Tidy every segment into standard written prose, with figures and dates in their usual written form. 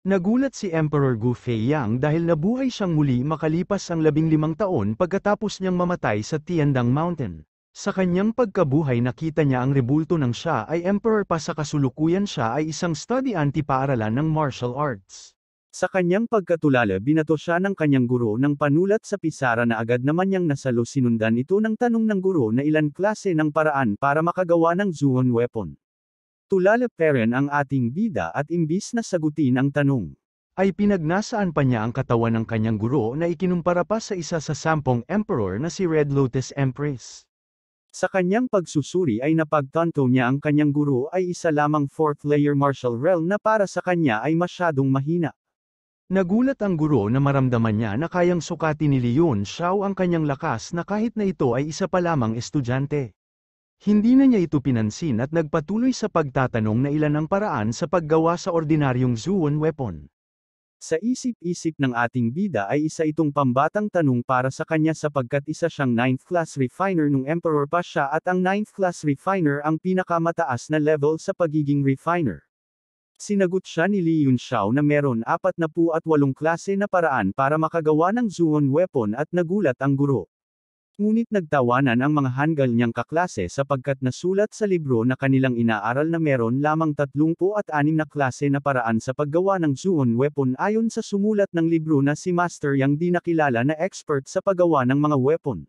Nagulat si Emperor Gu Feiyang dahil nabuhay siyang muli makalipas ang 15 taon pagkatapos niyang mamatay sa Tiandang Mountain. Sa kanyang pagkabuhay nakita niya ang rebulto ng siya ay emperor pa sa kasulukuyan siya ay isang estudyante paaralan ng martial arts. Sa kanyang pagkatulala binato siya ng kanyang guro ng panulat sa pisara na agad naman niyang nasalo sinundan ito ng tanong ng guro na ilan klase ng paraan para makagawa ng Zuon weapon. Tulala pa rin ang ating bida at imbis na sagutin ang tanong, ay pinagnasaan pa niya ang katawan ng kanyang guro na ikinumpara pa sa isa sa 10 emperor na si Red Lotus Empress. Sa kanyang pagsusuri ay napagtanto niya ang kanyang guro ay isa lamang 4th layer martial realm na para sa kanya ay masyadong mahina. Nagulat ang guro na maramdaman niya na kayang sukatin ni Leon Xiao ang kanyang lakas na kahit na ito ay isa pa lamang estudyante. Hindi na niya ito pinansin at nagpatuloy sa pagtatanong na ilan ang paraan sa paggawa sa ordinaryong Zuon weapon. Sa isip-isip ng ating bida ay isa itong pambatang tanong para sa kanya sapagkat isa siyang 9th class refiner nung emperor pa siya at ang 9th class refiner ang pinakamataas na level sa pagiging refiner. Sinagot siya ni Li Yunxiao na meron 48 klase na paraan para makagawa ng Zuon weapon at nagulat ang guro. Ngunit nagtawanan ang mga hanggal niyang kaklase sapagkat nasulat sa libro na kanilang inaaral na meron lamang 36 na klase na paraan sa paggawa ng Zuon weapon ayon sa sumulat ng libro na si Master Yang di nakilala na expert sa paggawa ng mga weapon.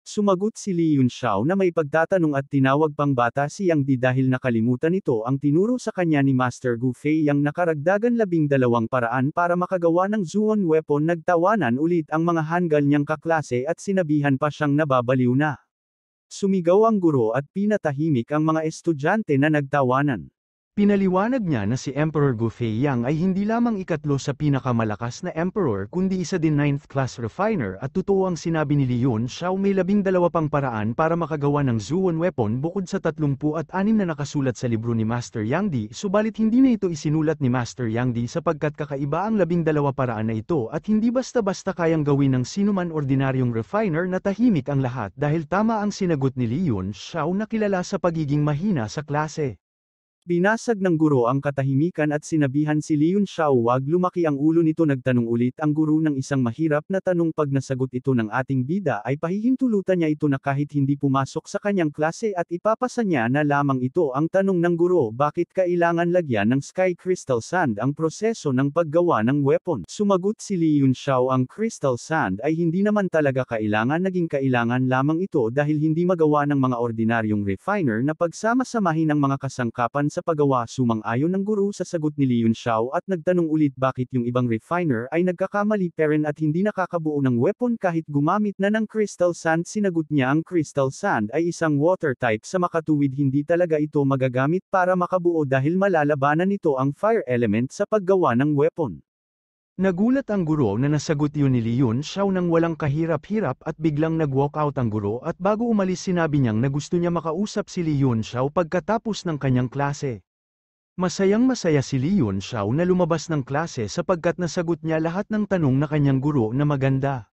Sumagot si Li Yunxiao na may pagtatanong at tinawag pang bata si Yang Di dahil nakalimutan nito ang tinuro sa kanya ni Master Gu Fei yang nakaragdagan 12 paraan para makagawa ng Zuon weapon. Nagtawanan ulit ang mga hanggal niyang kaklase at sinabihan pa siyang nababaliw na. Sumigaw ang guro at pinatahimik ang mga estudyante na nagtawanan. Pinaliwanag niya na si Emperor Gu Feiyang ay hindi lamang ikatlo sa pinakamalakas na emperor kundi isa din 9th class refiner at totoo ang sinabi ni Leon Xiao may 12 pang paraan para makagawa ng Zuon weapon bukod sa 36 na nakasulat sa libro ni Master Yang Di subalit hindi na ito isinulat ni Master Yang Di sapagkat kakaiba ang 12 paraan na ito at hindi basta-basta kayang gawin ng sinuman ordinaryong refiner na tahimik ang lahat dahil tama ang sinagot ni Leon Xiao na kilala sa pagiging mahina sa klase. Binasag ng guro ang katahimikan at sinabihan si Leon Xiao wag lumaki ang ulo nito. Nagtanong ulit ang guro ng isang mahirap na tanong. Pag nasagot ito ng ating bida ay pahihintulutan niya ito na kahit hindi pumasok sa kanyang klase at ipapasa niya na lamang ito. Ang tanong ng guro, bakit kailangan lagyan ng sky crystal sand ang proseso ng paggawa ng weapon? Sumagot si Leon Xiao ang crystal sand ay hindi naman talaga kailangan, naging kailangan lamang ito dahil hindi magawa ng mga ordinaryong refiner na pagsama-samahin ang mga kasangkapan sa paggawa. Sumang-ayon ng guro sa sagot ni Leon Xiao at nagtanong ulit bakit yung ibang refiner ay nagkakamali pa rin at hindi nakakabuo ng weapon kahit gumamit na ng crystal sand. Sinagot niya ang crystal sand ay isang water type sa makatuwid, hindi talaga ito magagamit para makabuo dahil malalabanan nito ang fire element sa paggawa ng weapon. Nagulat ang guro na nasagot yun ni Leon Xiao nang walang kahirap-hirap at biglang nag-walk out ang guro at bago umalis sinabi niyang na gusto niya makausap si Leon Xiao pagkatapos ng kanyang klase. Masayang-masaya si Leon Xiao na lumabas ng klase sapagkat nasagot niya lahat ng tanong na kanyang guro na maganda.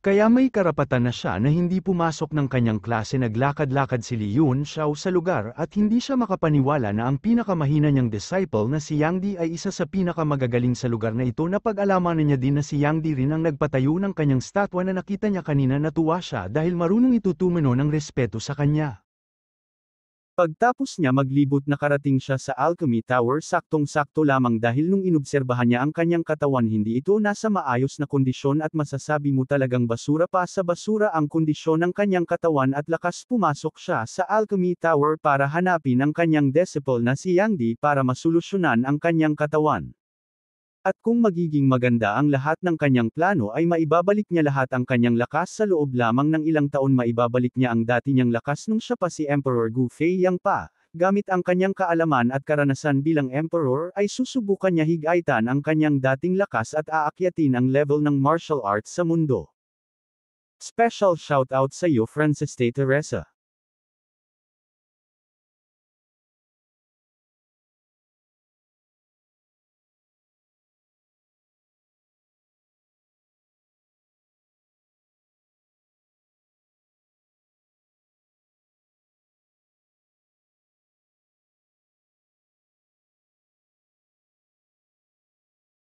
Kaya may karapatan na siya na hindi pumasok ng kanyang klase. Naglakad-lakad si Leon Xiao sa lugar at hindi siya makapaniwala na ang pinakamahina niyang disciple na si Yang Di ay isa sa pinakamagagaling sa lugar na ito. Napag-alaman niya din na si Yang Di rin ang nagpatayo ng kanyang statwa na nakita niya kanina. Natuwa siya dahil marunong ito tumino ng respeto sa kanya. Pagtapos niya maglibot nakarating siya sa Alchemy Tower saktong-sakto lamang dahil nung inobserbahan niya ang kanyang katawan hindi ito nasa maayos na kondisyon at masasabi mo talagang basura pa sa basura ang kondisyon ng kanyang katawan at lakas pumasok siya sa Alchemy Tower para hanapin ang kanyang disciple na si Yang Di para masolusyonan ang kanyang katawan. At kung magiging maganda ang lahat ng kanyang plano ay maibabalik niya lahat ang kanyang lakas sa loob lamang ng ilang taon. Maibabalik niya ang dati niyang lakas nung siya pa si Emperor Gu Feiyang pa. Gamit ang kanyang kaalaman at karanasan bilang emperor ay susubukan niya higaitan ang kanyang dating lakas at aakyatin ang level ng martial arts sa mundo. Special shoutout sa iyo Frances T. Teresa.